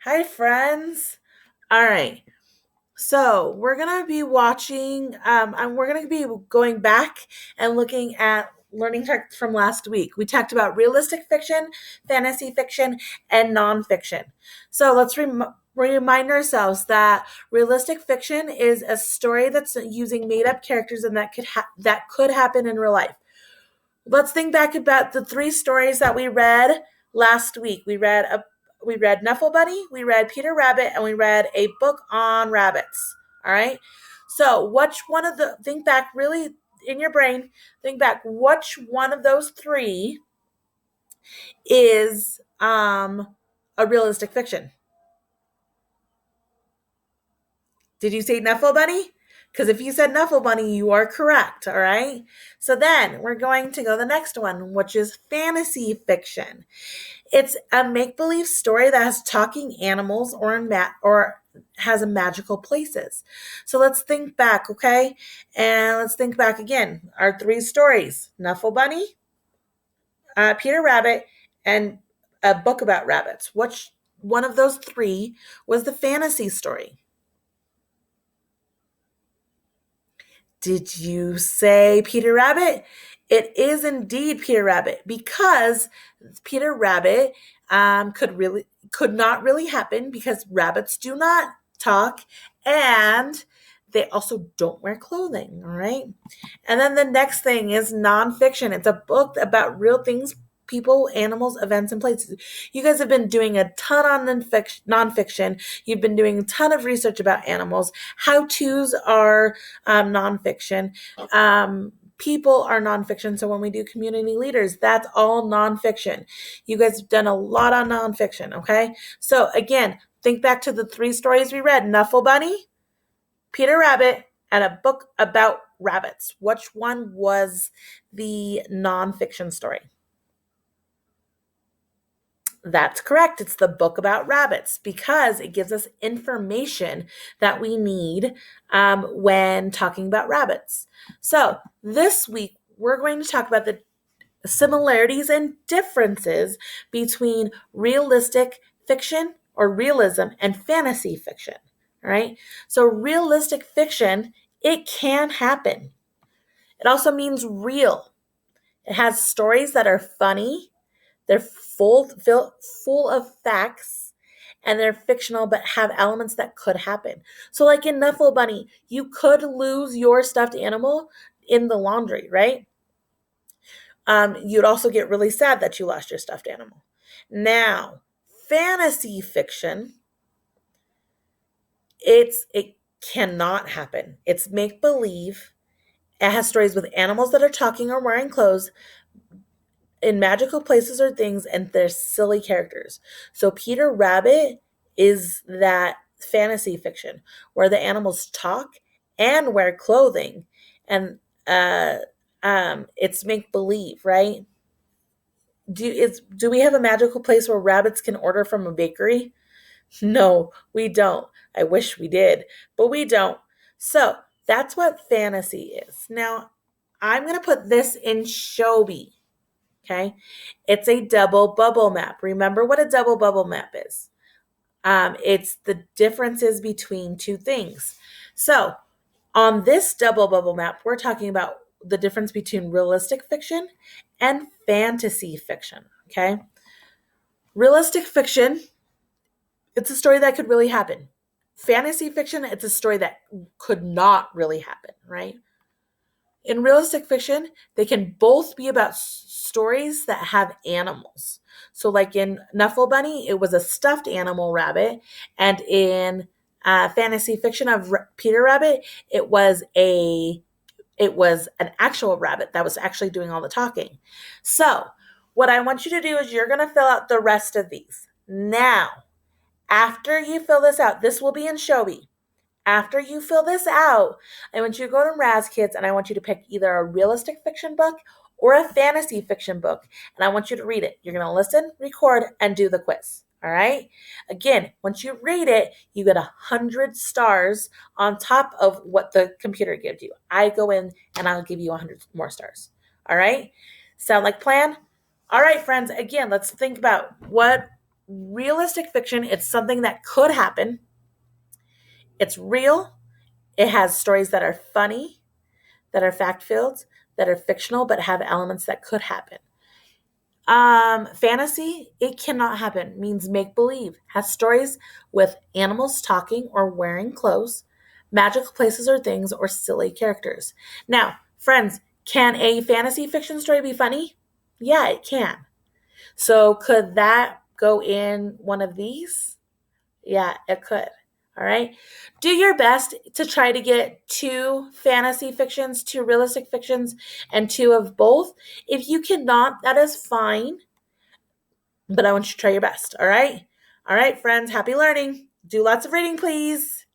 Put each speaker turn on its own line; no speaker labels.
Hi, friends. All right. So we're gonna be watching. And we're gonna be going back and looking at learning texts from last week. We talked about realistic fiction, fantasy fiction, and nonfiction. So let's remind ourselves that realistic fiction is a story that's using made-up characters and that could happen in real life. Let's think back about the three stories that we read last week. We read Nuffle Bunny, we read Peter Rabbit, and we read a book on rabbits. All right. So, which one of the think back really in your brain? Think back. Which one of those three is a realistic fiction? Did you say Nuffle Bunny? Because if you said Nuffle Bunny, you are correct. All right. So then we're going to go to the next one, which is fantasy fiction. It's a make-believe story that has talking animals or has a magical places. So let's think back, okay? And let's think back again. Our three stories: Nuffle Bunny, Peter Rabbit, and a book about rabbits. Which one of those three was the fantasy story? Did you say Peter Rabbit? It is indeed Peter Rabbit because Peter Rabbit could not really happen because rabbits do not talk and they also don't wear clothing. All right. And then the next thing is nonfiction. It's a book about real things, people, animals, events, and places. You guys have been doing a ton on nonfiction. You've been doing a ton of research about animals. How to's are nonfiction. People are nonfiction. So when we do community leaders, that's all nonfiction. You guys have done a lot on nonfiction. Okay. So again, think back to the three stories we read: Nuffle Bunny, Peter Rabbit, and a book about rabbits. Which one was the nonfiction story? That's correct. It's the book about rabbits because it gives us information that we need when talking about rabbits. So, this week, we're going to talk about the similarities and differences between realistic fiction or realism and fantasy fiction. All right. So, realistic fiction, it can happen. It also means real. It has stories that are funny, they're full of facts, and they're fictional but have elements that could happen. So, like in Nuffle Bunny, you could lose your stuffed animal in the laundry, right? You'd also get really sad that you lost your stuffed animal. Now, fantasy fiction, it cannot happen. It's make believe. It has stories with animals that are talking or wearing clothes in magical places or things, and they're silly characters. So Peter Rabbit is that fantasy fiction where the animals talk and wear clothing, and it's make believe, right? Do we have a magical place where rabbits can order from a bakery? No, we don't. I wish we did, but we don't. So that's what fantasy is. Now, I'm going to put this in Shobi. Okay. It's a double bubble map. Remember what a double bubble map is. It's the differences between two things. So on this double bubble map, we're talking about the difference between realistic fiction and fantasy fiction. Okay. Realistic fiction, it's a story that could really happen. Fantasy fiction, it's a story that could not really happen, right? In realistic fiction, they can both be about stories that have animals. So, like in Nuffle Bunny, it was a stuffed animal rabbit, and in fantasy fiction of Peter Rabbit, it was an actual rabbit that was actually doing all the talking. So, what I want you to do is you're going to fill out the rest of these. Now, after you fill this out, this will be in Shobi. After you fill this out, I want you to go to Raz Kids and I want you to pick either a realistic fiction book or a fantasy fiction book. And I want you to read it. You're going to listen, record, and do the quiz. All right. Again, once you read it, you get 100 stars on top of what the computer gives you. I go in and I'll give you 100 more stars. All right. Sound like plan? All right, friends. Again, let's think about what realistic fiction, it's something that could happen. It's real. It has stories that are funny, that are fact filled, that are fictional, but have elements that could happen. Fantasy, it cannot happen, means make believe, has stories with animals talking or wearing clothes, magical places or things, or silly characters. Now, friends, can a fantasy fiction story be funny? Yeah, it can. So, could that go in one of these? Yeah, it could. All right. Do your best to try to get two fantasy fictions, two realistic fictions, and two of both. If you cannot, that is fine. But I want you to try your best. All right. All right, friends. Happy learning. Do lots of reading, please.